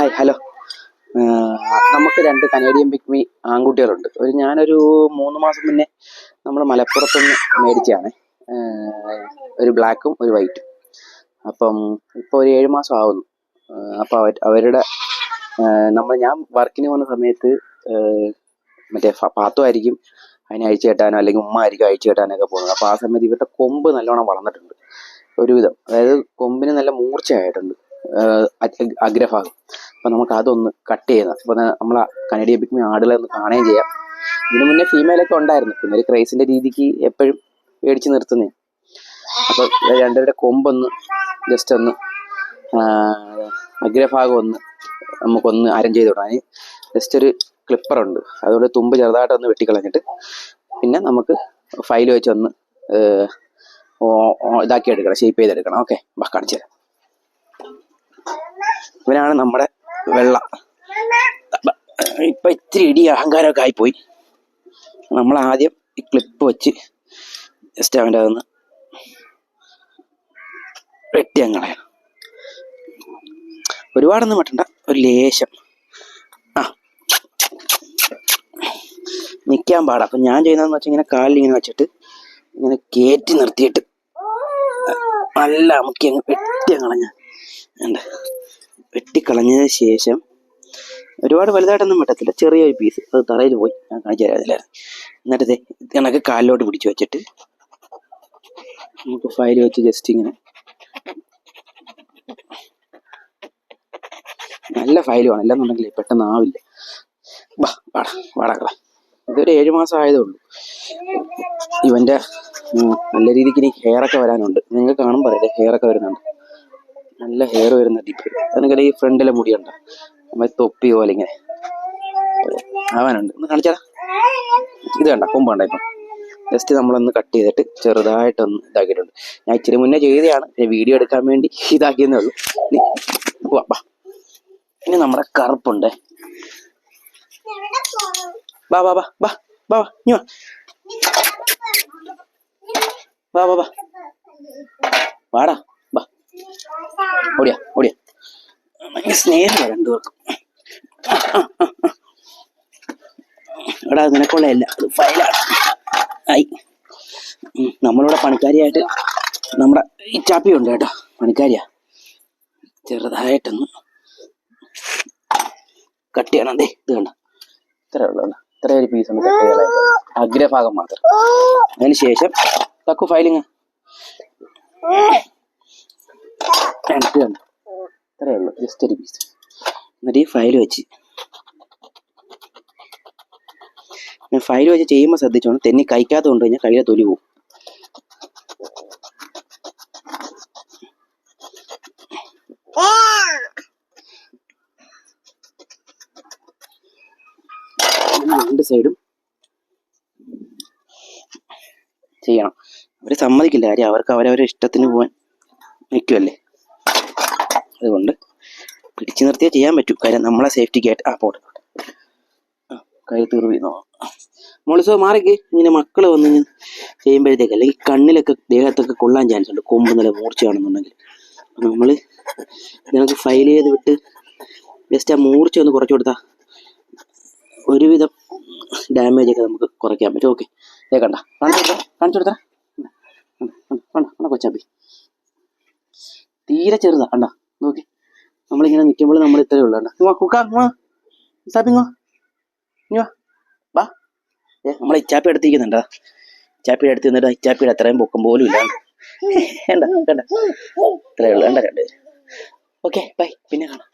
Hi hello. നമുക്ക് 2 Canadian pygmy ആൺകുട്ടികളുണ്ട്. ഞാനൊരു 3 മാസം മുന്നേ നമ്മൾ മലപ്പുറത്തുനിന്ന് മേടിച്ചതാണ്. ഒരു ബ്ലാക്കും ഒരു വൈറ്റും. അപ്പം ഇപ്പോൾ ഒരു 7 മാസം ആവുന്നു. അപ്പോൾ അവരുടെ ഞാൻ വർക്കിന് പോകുന്ന സമയത്ത് മറ്റേ പാത്തു ആയിരിക്കും അതിനെ അഴിച്ചു കെട്ടാനോ അല്ലെങ്കിൽ ഉമ്മ ആയിരിക്കും അഴിച്ചു കെട്ടാനൊക്കെ പോകുന്നത്. അപ്പോൾ ആ സമയത്ത് ഇവരുടെ കൊമ്പ് നല്ലോണം വളർന്നിട്ടുണ്ട് ഒരുവിധം. അതായത് കൊമ്പിന് നല്ല മൂർച്ചയായിട്ടുണ്ട് അഗ്രഭാഗം. അപ്പം നമുക്ക് അതൊന്ന് കട്ട് ചെയ്യുന്നത്. അപ്പോൾ നമ്മൾ കനേഡിയൻ പിഗ്മി ആടുകളെ ഒന്ന് കാണുകയും ചെയ്യാം. ഇതിനു മുന്നേ ഫീമെയിലൊക്കെ ഉണ്ടായിരുന്നു, പിന്നെ ഒരു ക്രൈസിന്റെ രീതിക്ക് എപ്പോഴും മേടിച്ച് നിർത്തുന്നേ. അപ്പോൾ രണ്ടുപേരുടെ കൊമ്പൊന്ന് ജസ്റ്റ് ഒന്ന് അഗ്രഭാഗം നമുക്കൊന്ന് അരഞ്ച് ചെയ്ത് വിടാം. അതിന് ജസ്റ്റ് ഒരു ക്ലിപ്പറുണ്ട്, അതുകൊണ്ട് തുമ്പ് ചെറുതായിട്ടൊന്ന് വെട്ടിക്കളഞ്ഞിട്ട് പിന്നെ നമുക്ക് ഫയൽ വെച്ചൊന്ന് ഇതാക്കി എടുക്കണം, ഷേപ്പ് ചെയ്തെടുക്കണം. ഓക്കെ, കാണിച്ചു തരാം. ഇവനാണ് നമ്മുടെ വെള്ള. ഇപ്പൊ ഇത്തിരി ഇടി അഹങ്കാരമൊക്കെ ആയിപ്പോയി. നമ്മൾ ആദ്യം ഈ ക്ലിപ്പ് വെച്ച് ജസ്റ്റ് അവൻ്റെ അതൊന്ന് വെട്ടി കളയണം. ഒരുപാടൊന്നും വെട്ടണ്ട, ഒരു ലേശം. നിൽക്കാൻ പാടാം. അപ്പം ഞാൻ ചെയ്യുന്നതെന്ന് വെച്ചാൽ ഇങ്ങനെ കാലിലിങ്ങനെ വെച്ചിട്ട് ഇങ്ങനെ കയറ്റി നിർത്തിയിട്ട് നല്ല അമുക്കി അങ്ങ് വെട്ടിക്കളഞ്ഞതിന് ശേഷം ഒരുപാട് വലുതായിട്ടൊന്നും വെട്ടത്തില്ല, ചെറിയൊരു പീസ് അത് തറയിൽ പോയി ഞാൻ കാണിച്ചു തരാതില്ലായിരുന്നു. എന്നിട്ട് കണക്ക് കാലിലോട്ട് പിടിച്ച് വെച്ചിട്ട് നമുക്ക് ഫയൽ വെച്ച് ജസ്റ്റ് ഇങ്ങനെ നല്ല ഫയൽ വേണം, അല്ലെന്നുണ്ടെങ്കിൽ പെട്ടെന്ന് ആവില്ല. വാടാക്കളെ. ഇതൊരു 7 മാസം ആയതേ ഉള്ളൂ. ഇവന്റെ നല്ല രീതിക്ക് ഇനി ഹെയറൊക്കെ വരാനുണ്ട്. നിങ്ങൾ കാണുമ്പോൾ അറിയാം, ഹെയറൊക്കെ വരുന്നുണ്ട്, നല്ല ഹെയർ വരുന്ന ടിപ്പ്. അതിനൊക്കെ ഈ ഫ്രണ്ടിലെ മുടിയുണ്ട്, നമ്മൾ തൊപ്പി പോലെ ഇങ്ങനെ ആവാനുണ്ട്. ഒന്ന് കാണിച്ചാ. ഇത് കണ്ട കൊമ്പ് കണ്ട. ഇപ്പം ജസ്റ്റ് നമ്മളൊന്ന് കട്ട് ചെയ്തിട്ട് ചെറുതായിട്ടൊന്ന് ഇതാക്കിയിട്ടുണ്ട്. ഞാൻ ഇച്ചിരി മുന്നേ ചെയ്തതാണ്, വീഡിയോ എടുക്കാൻ വേണ്ടി ഇതാക്കിയെന്നേ ഉള്ളൂ. ഇനി നമ്മുടെ കറുപ്പുണ്ട്. വാ ഇനി വാടാ, ഓടിയാ സ്നേഹം രണ്ടുപേർക്കും. എടാ, നിനക്കുള്ളതല്ല, ഫയലാണ്. നമ്മളിവിടെ പണിക്കാരിയായിട്ട് നമ്മുടെ ഈ ചാപ്പി ഉണ്ട് കേട്ടോ, പണിക്കാരിയാ. ചെറുതായിട്ടൊന്ന് കട്ട് ചെയ്യണം. ഇത് കണ്ട, ഇത്ര ഒരു പീസ് ഒന്ന് കട്ട് ചെയ്യാനായിട്ട്, അഗ്രഭാഗം മാത്രം. അതിന് ശേഷം തക്കു ഫയലിങ് ഇത്രയേ ഉള്ളൂ, ജസ്റ്റ് ഒരു പീസ്. എന്നിട്ട് ഈ ഫയൽ വെച്ച് ചെയ്യുമ്പോൾ ശ്രദ്ധിച്ചോണം, തെന്നി കഴിക്കാത്ത കൊണ്ട് കഴിഞ്ഞാൽ കയ്യിലെ തൊലി പോവും. രണ്ട് സൈഡും ചെയ്യണം. അവര് സമ്മതിക്കില്ല, കാര്യം അവർക്ക് അവരവരെ ഇഷ്ടത്തിന് പോകാൻ നിൽക്കുമല്ലേ. അതുകൊണ്ട് പിടിച്ചു നിർത്തിയേ ചെയ്യാൻ പറ്റൂ, കാര്യം നമ്മളെ സേഫ്റ്റിക്കായിട്ട്. പോട്ടെ, കൈ തീർന്നോ മോളിസോ മാറിക്ക്. ഇങ്ങനെ മക്കള് വന്ന് ചെയ്യുമ്പോഴത്തേക്ക് അല്ലെങ്കിൽ കണ്ണിലൊക്കെ ദേഹത്തൊക്കെ കൊള്ളാൻ ചാൻസ് ഉണ്ട്, കൊമ്പ് നല്ല മൂർച്ചയാണെന്നുണ്ടെങ്കിൽ. നമ്മൾ ഇതിനൊക്കെ ഫയൽ ചെയ്ത് വിട്ട് ജസ്റ്റ് ആ മൂർച്ച ഒന്ന് കുറച്ച് കൊടുത്താൽ ഒരുവിധം ഡാമേജ് ഒക്കെ നമുക്ക് കുറയ്ക്കാൻ പറ്റും. ഓക്കെ, കണ്ട കാണിച്ചു കൊടുത്താ കൊച്ചാപ്പി തീരെ ചെറുതാ. കണ്ട നോക്കി, നമ്മളിങ്ങനെ നിൽക്കുമ്പോൾ നമ്മൾ ഇത്രയേ ഉള്ളൂ. കണ്ട കുക്കാ സാപ്പിങ്ങോ വാ. നമ്മളെ ഇച്ചാപ്പി എടുത്തിരിക്കുന്നുണ്ടാ, ഇച്ചാപ്പിയുടെ അടുത്ത് നിന്നിട്ട് ഇച്ചാപ്പിയുടെ അത്രയും പൊക്കം പോലും ഇല്ല. കണ്ട ഇത്രയേ ഉള്ളൂ. കണ്ട. ഓക്കെ, ബൈ, പിന്നെ കാണാം.